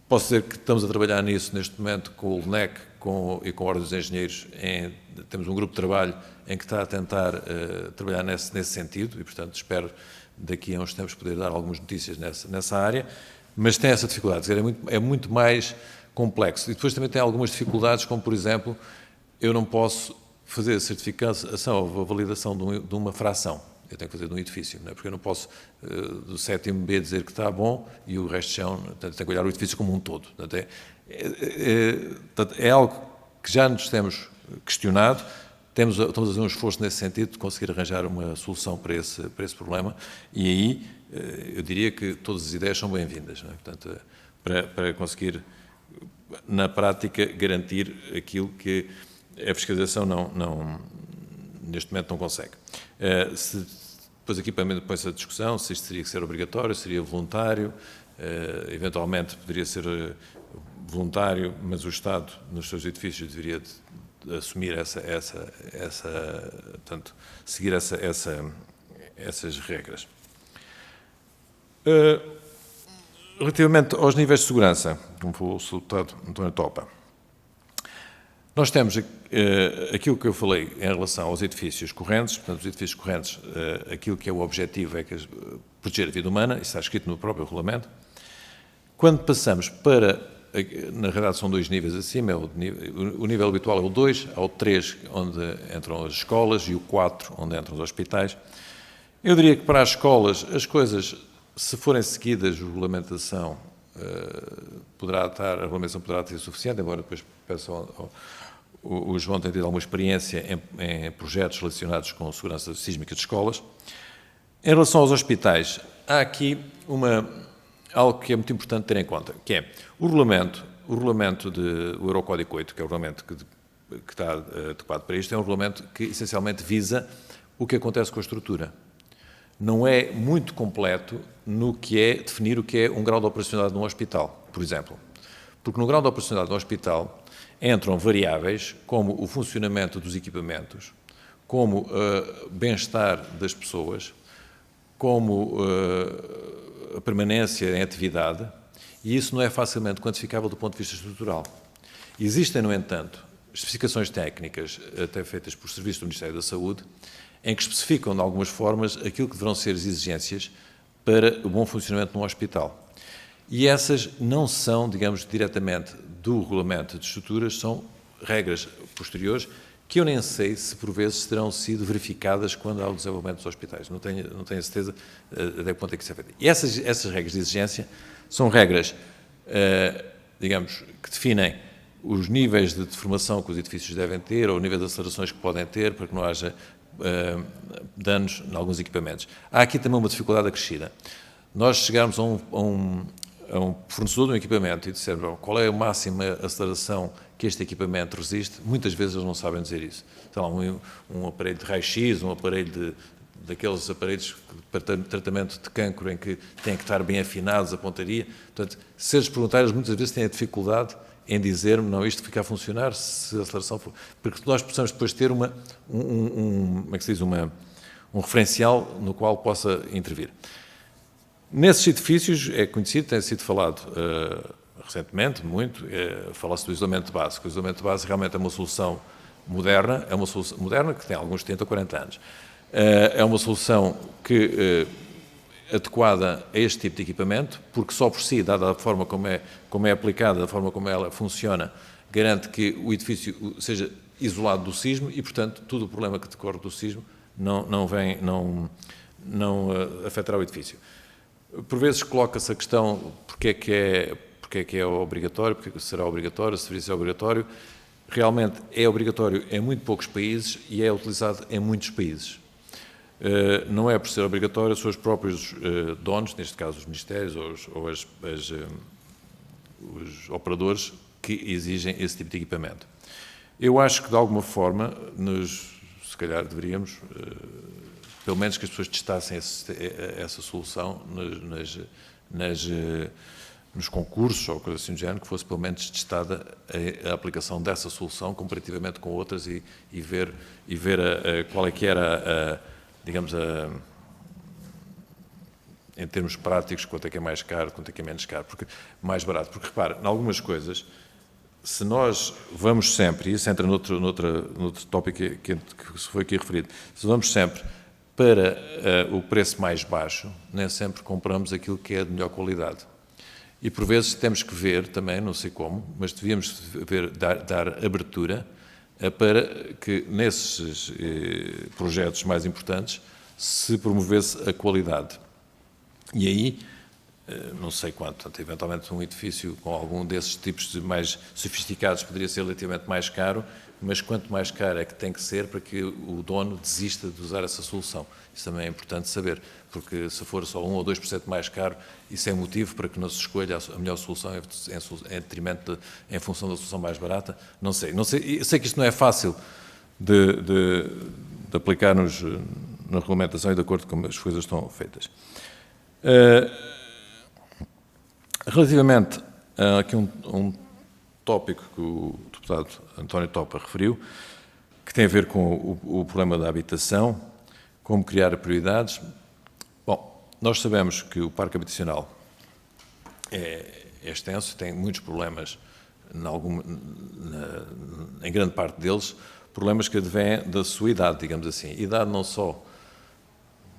Posso dizer que estamos a trabalhar nisso neste momento com o LNEC e com a Ordem dos Engenheiros. Temos um grupo de trabalho em que está a tentar trabalhar nesse sentido e, portanto, espero daqui a uns tempos poder dar algumas notícias nessa área, mas tem essa dificuldade, quer dizer, é muito mais complexo. E depois também tem algumas dificuldades, como, por exemplo, eu não posso fazer a certificação ou a validação de uma fração. Eu tenho que fazer de um edifício, não é? Porque eu não posso, do 7º B, dizer que está bom e o resto de chão, portanto, tenho que olhar o edifício como um todo. Portanto, é algo que já nos temos questionado, estamos a fazer um esforço nesse sentido de conseguir arranjar uma solução para esse problema e aí eu diria que todas as ideias são bem-vindas, não é? Portanto, para conseguir na prática, garantir aquilo que a fiscalização neste momento não consegue. Depois aqui põe-se a discussão se isto teria que ser obrigatório, seria voluntário, eventualmente poderia ser voluntário, mas o Estado, nos seus edifícios, deveria assumir portanto, seguir essas regras. Relativamente aos níveis de segurança, como foi o Sr. Deputado António Topa, nós temos aquilo que eu falei em relação aos edifícios correntes, portanto, os edifícios correntes, aquilo que é o objetivo é proteger a vida humana, isso está escrito no próprio regulamento. Quando passamos para, na realidade são dois níveis acima, o nível habitual é o 2, há o 3, onde entram as escolas, e o 4, onde entram os hospitais. Eu diria que para as escolas, as coisas, se forem seguidas, a regulamentação a regulamentação poderá ter suficiente, embora depois peço o João tem tido alguma experiência em projetos relacionados com segurança sísmica de escolas. Em relação aos hospitais, há aqui algo que é muito importante ter em conta, que é o regulamento do Eurocódigo 8, que é o regulamento que está adequado para isto, é um regulamento que essencialmente visa o que acontece com a estrutura. Não é muito completo no que é definir o que é um grau de operacionalidade num hospital, por exemplo. Porque no grau de operacionalidade do hospital entram variáveis como o funcionamento dos equipamentos, como o bem-estar das pessoas, como a permanência em atividade, e isso não é facilmente quantificável do ponto de vista estrutural. Existem, no entanto, especificações técnicas, até feitas por serviços do Ministério da Saúde, em que especificam, de algumas formas, aquilo que deverão ser as exigências para o bom funcionamento num hospital. E essas não são, digamos, diretamente do regulamento de estruturas, são regras posteriores que eu nem sei se, por vezes, terão sido verificadas quando há o desenvolvimento dos hospitais. Não tenho certeza até que ponto é que isso é feito. E essas regras de exigência são regras, digamos, que definem os níveis de deformação que os edifícios devem ter, ou o nível de acelerações que podem ter, para que não haja danos em alguns equipamentos. Há aqui também uma dificuldade acrescida. Nós chegarmos a um fornecedor de um equipamento e dissermos qual é a máxima aceleração que este equipamento resiste, muitas vezes eles não sabem dizer isso. Então, um aparelho de raio-x, um aparelho daqueles aparelhos para tratamento de cancro em que têm que estar bem afinados a pontaria. Portanto, se eles perguntarem, eles muitas vezes têm a dificuldade em dizer-me, não, isto fica a funcionar se a aceleração for... Porque nós possamos depois ter como é que se diz, um referencial no qual possa intervir. Nesses edifícios, é conhecido, tem sido falado recentemente, muito, fala-se do isolamento básico. O isolamento básico realmente é uma solução moderna, que tem alguns 30 ou 40 anos. É uma solução que... adequada a este tipo de equipamento, porque só por si, dada a forma como é aplicada, a forma como ela funciona, garante que o edifício seja isolado do sismo e, portanto, todo o problema que decorre do sismo não afetará o edifício. Por vezes coloca-se a questão porque é que é obrigatório, porque será obrigatório, se deveria ser obrigatório. Realmente é obrigatório em muito poucos países e é utilizado em muitos países. Não é por ser obrigatório, são os próprios donos, neste caso os ministérios ou os operadores, que exigem esse tipo de equipamento. Eu acho que, de alguma forma, se calhar deveríamos, pelo menos que as pessoas testassem essa solução nos concursos ou coisa assim do género, que fosse pelo menos testada a aplicação dessa solução comparativamente com outras e ver qual é que era digamos, em termos práticos, quanto é que é mais caro, quanto é que é menos caro, mais barato. Porque, repara, em algumas coisas, se nós vamos sempre, e isso entra noutro tópico que foi aqui referido, se vamos sempre para o preço mais baixo, nem sempre compramos aquilo que é de melhor qualidade. E, por vezes, temos que ver também, não sei como, mas devíamos dar abertura para que nesses projetos mais importantes se promovesse a qualidade. E aí, não sei quanto, portanto, eventualmente um edifício com algum desses tipos mais sofisticados poderia ser relativamente mais caro, mas quanto mais caro é que tem que ser para que o dono desista de usar essa solução. Isso também é importante saber, porque se for só 1 ou 2% mais caro, isso é motivo para que não se escolha a melhor solução em detrimento em função da solução mais barata. Não sei. Eu sei que isto não é fácil de aplicar na regulamentação e de acordo com como as coisas estão feitas. Relativamente a aqui um tópico que o deputado António Topa referiu, que tem a ver com o problema da habitação, como criar prioridades. Bom, nós sabemos que o parque habitacional é extenso, tem muitos problemas, em grande parte deles, problemas que advêm da sua idade, digamos assim. Idade não só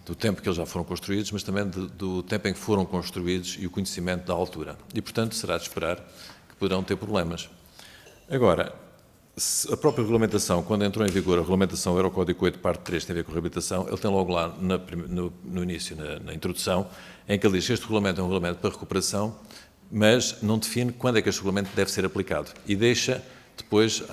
do tempo que eles já foram construídos, mas também do tempo em que foram construídos e o conhecimento da altura. E, portanto, será de esperar que poderão ter problemas. Agora, a própria regulamentação, quando entrou em vigor a regulamentação Eurocódigo 8, parte 3, tem a ver com a reabilitação, ele tem logo lá no início, na introdução, em que ele diz que este regulamento é um regulamento para recuperação, mas não define quando é que este regulamento deve ser aplicado. E deixa depois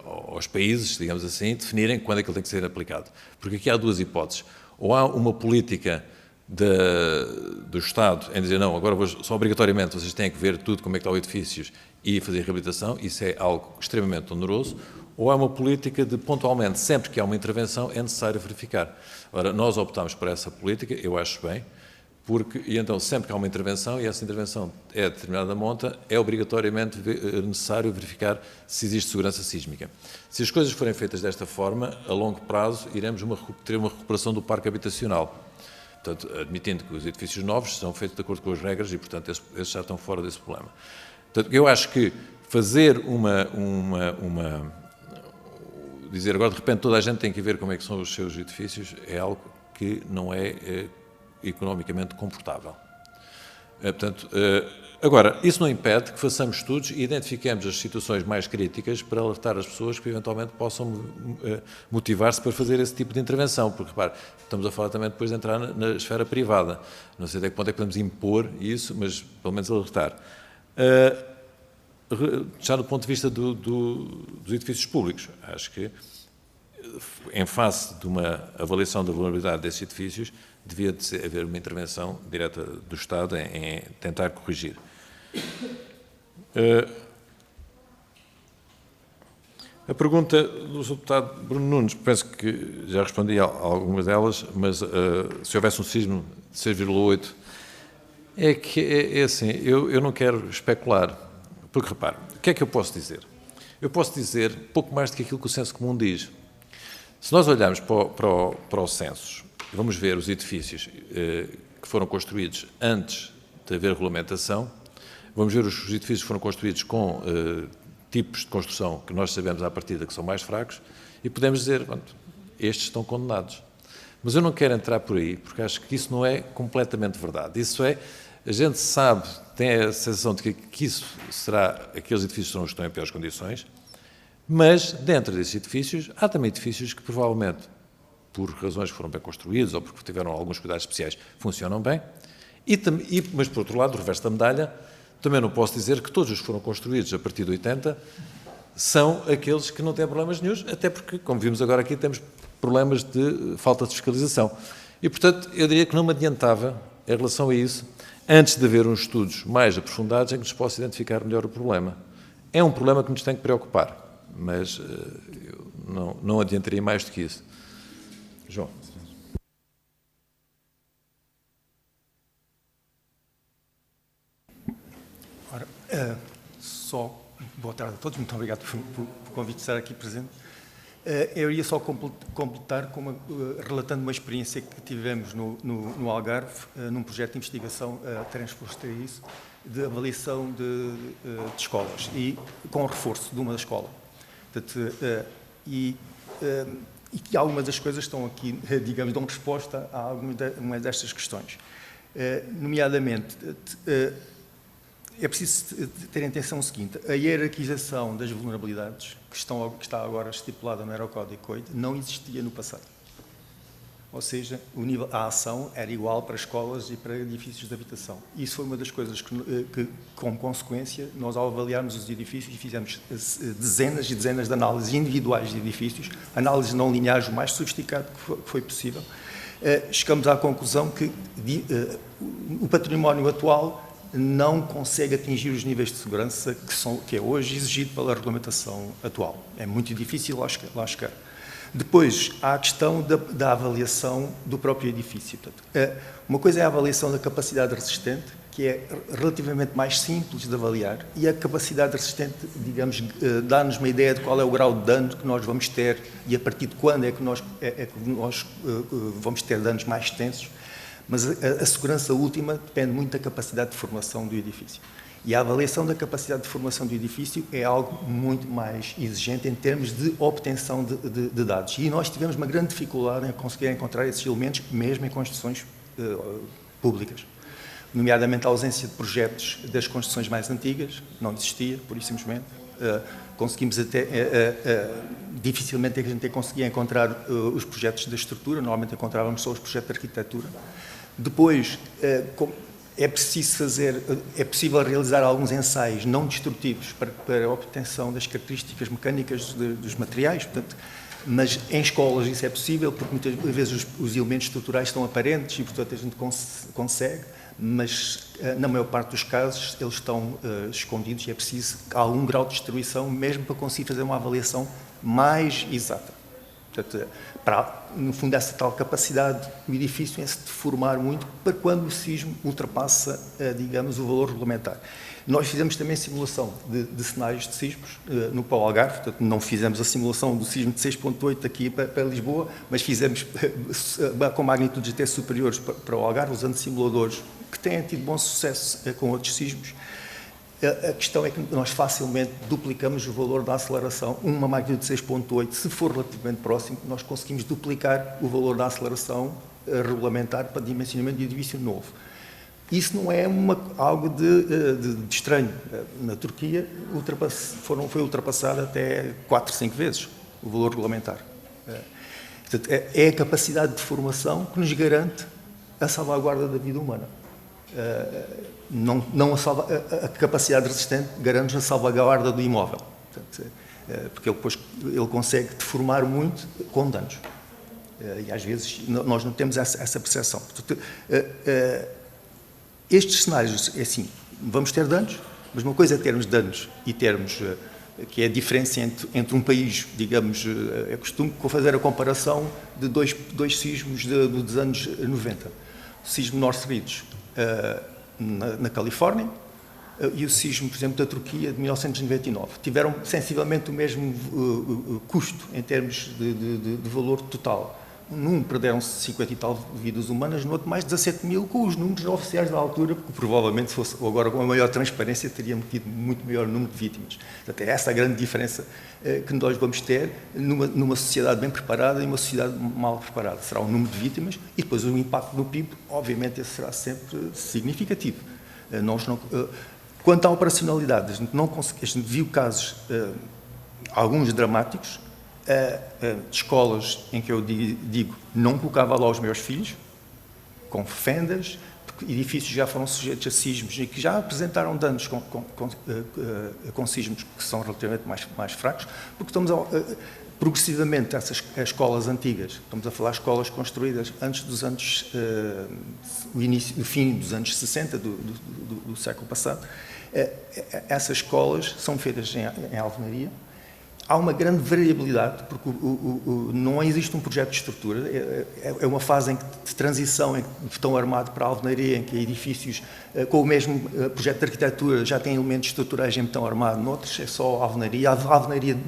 aos países, digamos assim, definirem quando é que ele tem que ser aplicado. Porque aqui há duas hipóteses. Ou há uma política do Estado em dizer, não, agora só obrigatoriamente vocês têm que ver tudo, como é que está o edifícios e fazer reabilitação, isso é algo extremamente oneroso, ou há uma política de, pontualmente, sempre que há uma intervenção, é necessário verificar. Ora, nós optámos por essa política, eu acho bem, e então, sempre que há uma intervenção, e essa intervenção é determinada monta, é obrigatoriamente necessário verificar se existe segurança sísmica. Se as coisas forem feitas desta forma, a longo prazo, iremos ter uma recuperação do parque habitacional. Portanto, admitindo que os edifícios novos são feitos de acordo com as regras e, portanto, esses já estão fora desse problema. Portanto, eu acho que fazer dizer agora, de repente, toda a gente tem que ver como é que são os seus edifícios, é algo que não é economicamente confortável. Portanto, agora, isso não impede que façamos estudos e identifiquemos as situações mais críticas para alertar as pessoas que eventualmente possam motivar-se para fazer esse tipo de intervenção, porque, repare, estamos a falar também depois de entrar na esfera privada. Não sei até que ponto é que podemos impor isso, mas pelo menos alertar. Já do ponto de vista dos edifícios públicos, acho que, em face de uma avaliação da vulnerabilidade desses edifícios, devia haver uma intervenção direta do Estado em tentar corrigir. A pergunta do Sr. Deputado Bruno Nunes, penso que já respondi a algumas delas, mas se houvesse um sismo de 6,8, é assim, eu não quero especular, porque repare, o que é que eu posso dizer? Eu posso dizer pouco mais do que aquilo que o senso comum diz. Se nós olharmos para os censos, vamos ver os edifícios que foram construídos antes de haver regulamentação, vamos ver os edifícios que foram construídos com tipos de construção que nós sabemos à partida que são mais fracos e podemos dizer, pronto, estes estão condenados. Mas eu não quero entrar por aí, porque acho que isso não é completamente verdade. Isso é, a gente sabe, tem a sensação de que isso será, aqueles edifícios são os que estão em piores condições, mas dentro desses edifícios há também edifícios que provavelmente, por razões que foram bem construídos ou porque tiveram alguns cuidados especiais, funcionam bem, mas por outro lado, o reverso da medalha, também não posso dizer que todos os que foram construídos a partir de 80 são aqueles que não têm problemas nenhuns, até porque, como vimos agora aqui, temos problemas de falta de fiscalização. E, portanto, eu diria que não me adiantava, em relação a isso, antes de haver uns estudos mais aprofundados em que nos possa identificar melhor o problema. É um problema que nos tem que preocupar, mas eu não adiantaria mais do que isso. João. Ora, boa tarde a todos, muito obrigado por convite de estar aqui presente. Eu iria só completar relatando uma experiência que tivemos no Algarve, num projeto de investigação transposto a isso, de avaliação de escolas, e com reforço de uma escola. Portanto, e que algumas das coisas estão aqui, digamos, dão resposta a algumas destas questões. Nomeadamente, é preciso ter em atenção o seguinte: a hierarquização das vulnerabilidades, que está agora estipulada no Eurocódigo 8, não existia no passado. ou seja, a ação era igual para escolas e para edifícios de habitação. Isso foi uma das coisas que como consequência, nós ao avaliarmos os edifícios fizemos dezenas e dezenas de análises individuais de edifícios, análises não lineares o mais sofisticado que foi possível. Chegamos à conclusão que o património atual não consegue atingir os níveis de segurança que é hoje exigido pela regulamentação atual. É muito difícil lá chegar. Depois, há a questão da avaliação do próprio edifício. Portanto, uma coisa é a avaliação da capacidade resistente, que é relativamente mais simples de avaliar, e a capacidade resistente, digamos, dá-nos uma ideia de qual é o grau de dano que nós vamos ter e a partir de quando é que nós vamos ter danos mais extensos, mas a segurança última depende muito da capacidade de formação do edifício. E a avaliação da capacidade de formação do edifício é algo muito mais exigente em termos de obtenção de dados. E nós tivemos uma grande dificuldade em conseguir encontrar esses elementos, mesmo em construções públicas. Nomeadamente a ausência de projetos das construções mais antigas, não existia, por isso simplesmente. Conseguimos dificilmente a gente conseguia encontrar os projetos da estrutura, normalmente encontrávamos só os projetos de arquitetura. Depois, é possível realizar alguns ensaios não destrutivos para a obtenção das características mecânicas dos materiais, portanto, mas em escolas isso é possível, porque muitas vezes os elementos estruturais estão aparentes e, portanto, a gente consegue, mas na maior parte dos casos eles estão escondidos e é preciso algum grau de destruição mesmo para conseguir fazer uma avaliação mais exata. Portanto, no fundo, essa tal capacidade do edifício é se deformar muito para quando o sismo ultrapassa, digamos, o valor regulamentar. Nós fizemos também simulação de cenários de sismos no Polo Algarve, portanto, não fizemos a simulação do sismo de 6.8 aqui para Lisboa, mas fizemos com magnitudes até superiores para o Algarve, usando simuladores que têm tido bom sucesso com outros sismos. A questão é que nós facilmente duplicamos o valor da aceleração. Uma magnitude de 6.8, se for relativamente próximo, nós conseguimos duplicar o valor da aceleração regulamentar para dimensionamento de edifício novo. Isso não é algo de estranho. Na Turquia foi ultrapassado até 4, 5 vezes o valor regulamentar. Portanto, é a capacidade de formação que nos garante a salvaguarda da vida humana. A capacidade resistente garante-nos a salvaguarda do imóvel. Portanto, porque ele consegue deformar muito com danos. E às vezes nós não temos essa percepção. Portanto, estes cenários, é assim, vamos ter danos, mas uma coisa é termos danos e termos, que é a diferença entre um país, digamos, é costume fazer a comparação de dois sismos dos anos 90. O sismo North Ridge, na Califórnia, e o sismo, por exemplo, da Turquia, de 1999. Tiveram sensivelmente o mesmo custo em termos de valor total. Num perderam-se 50 e tal vidas humanas, no outro mais 17 mil, com os números oficiais da altura, porque provavelmente, se fosse agora com uma maior transparência, teríamos tido muito maior número de vítimas. Portanto, é essa a grande diferença que nós vamos ter numa sociedade bem preparada e uma sociedade mal preparada. Será o número de vítimas e depois o impacto no PIB, obviamente, esse será sempre significativo. Quanto à operacionalidade, a gente viu casos, alguns dramáticos, de escolas em que eu digo não colocava lá os meus filhos, com fendas, porque edifícios já foram sujeitos a sismos e que já apresentaram danos com sismos que são relativamente mais fracos, porque estamos progressivamente essas escolas antigas, estamos a falar de escolas construídas antes dos anos, o fim dos anos 60 do século passado, essas escolas são feitas em alvenaria. Há uma grande variabilidade, porque não existe um projeto de estrutura, é uma fase de transição em que estão armados para a alvenaria, em que edifícios com o mesmo projeto de arquitetura já têm elementos estruturais em betão armado, noutros é só alvenaria. A alvenaria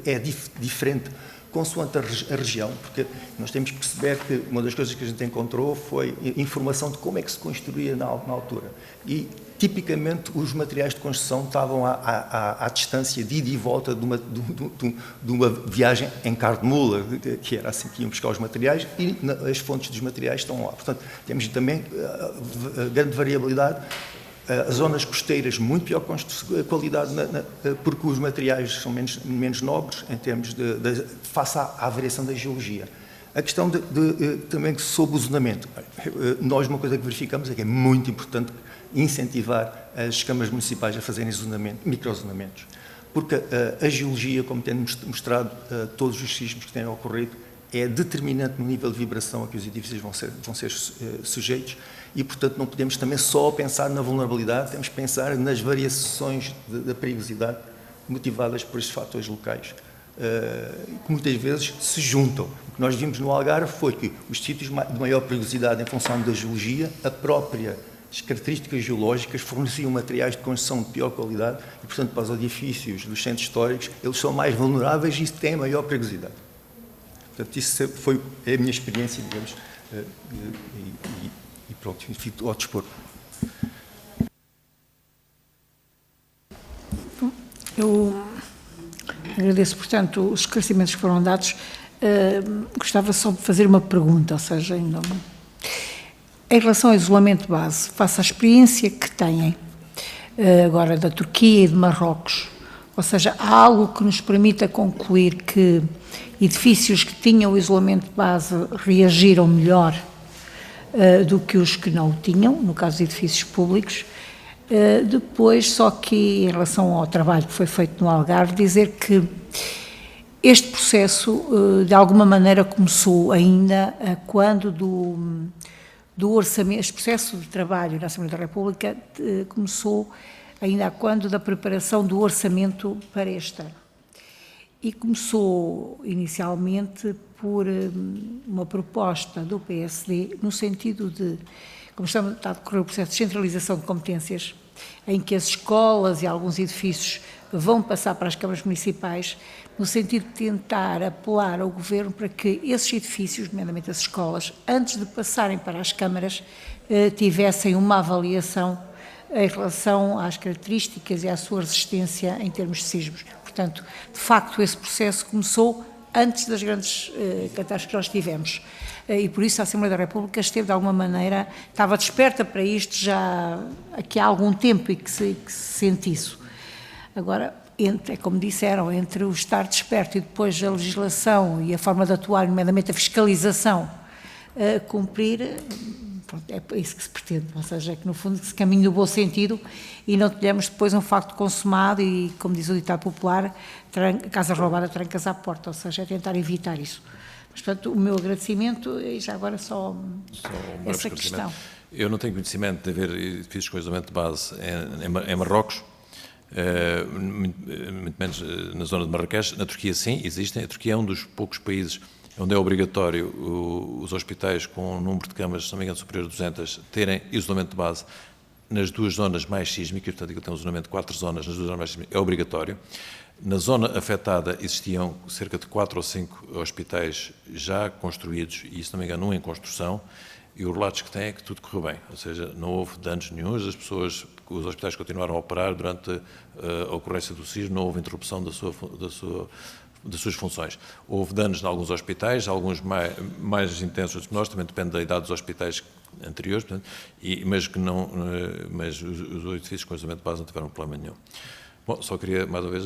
é diferente consoante a região, porque nós temos que perceber que uma das coisas que a gente encontrou foi informação de como é que se construía na altura. E, tipicamente, os materiais de construção estavam à distância de ida e volta de uma viagem em carro de mula, que era assim que iam buscar os materiais, e as fontes dos materiais estão lá. Portanto, temos também grande variabilidade. As zonas costeiras, muito pior qualidade, porque os materiais são menos nobres em termos face à variação da geologia. A questão também sobre o zonamento. Nós, uma coisa que verificamos é que é muito importante incentivar as câmaras municipais a fazerem microzonamentos, porque a geologia, como tem mostrado todos os sismos que têm ocorrido, é determinante no nível de vibração a que os edifícios vão ser sujeitos e, portanto, não podemos também só pensar na vulnerabilidade, temos que pensar nas variações da perigosidade motivadas por estes fatores locais, que muitas vezes se juntam. O que nós vimos no Algarve foi que os sítios de maior perigosidade em função da geologia, as características geológicas forneciam materiais de construção de pior qualidade e, portanto, para os edifícios dos centros históricos, eles são mais vulneráveis e têm maior perigosidade. Portanto, isso é a minha experiência, digamos, e pronto, fico ao dispor. Eu agradeço, portanto, os esclarecimentos que foram dados. Gostava só de fazer uma pergunta, ou seja, em relação ao isolamento de base, face à experiência que têm agora da Turquia e de Marrocos, ou seja, há algo que nos permita concluir que edifícios que tinham o isolamento de base reagiram melhor do que os que não o tinham, no caso de edifícios públicos. Depois, só que em relação ao trabalho que foi feito no Algarve, dizer que este processo, de alguma maneira, começou ainda quando do orçamento, este processo de trabalho na Assembleia da República começou ainda quando da preparação do orçamento para este ano. E começou inicialmente por uma proposta do PSD no sentido de, como está a decorrer o processo de centralização de competências, em que as escolas e alguns edifícios vão passar para as câmaras municipais, no sentido de tentar apelar ao Governo para que esses edifícios, nomeadamente as escolas, antes de passarem para as câmaras, tivessem uma avaliação em relação às características e à sua resistência em termos de sismos. Portanto, de facto, esse processo começou antes das grandes catástrofes que nós tivemos. E por isso a Assembleia da República esteve, de alguma maneira, estava desperta para isto já aqui há algum tempo e que se sente isso. Agora, é como disseram, entre o estar desperto e depois a legislação e a forma de atuar, nomeadamente a fiscalização, cumprir, pronto, é isso que se pretende, ou seja, é que no fundo se caminhe no bom sentido e não tenhamos depois um facto consumado e, como diz o ditado popular, casa roubada, trancas à porta, ou seja, é tentar evitar isso. Mas, portanto, o meu agradecimento e já agora só essa questão. Eu não tenho conhecimento de haver edifícios com isolamento de base em Marrocos, muito menos na zona de Marrakech. Na Turquia, sim, existem. A Turquia é um dos poucos países onde é obrigatório os hospitais com um número de camas, se não me engano, superior a 200, terem isolamento de base nas duas zonas mais sísmicas. Portanto, aquilo tem um isolamento de 4 zonas, nas duas zonas mais sísmicas, é obrigatório. Na zona afetada existiam cerca de 4 ou 5 hospitais já construídos, e, se não me engano, um em construção, e os relatos que têm é que tudo correu bem, ou seja, não houve danos nenhuns, os hospitais continuaram a operar durante a ocorrência do sismo, não houve interrupção das suas funções. Houve danos em alguns hospitais, alguns mais intensos do que nós, também depende da idade dos hospitais anteriores, portanto, mas os edifícios com isolamento de base não tiveram problema nenhum. Bom, só queria, mais uma vez,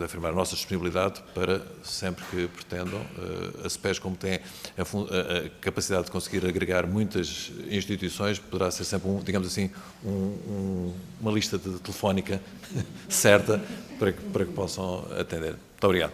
afirmar a nossa disponibilidade para, sempre que pretendam, a CEPES, como tem a capacidade de conseguir agregar muitas instituições, poderá ser sempre, digamos assim, uma lista telefónica certa para que possam atender. Muito obrigado.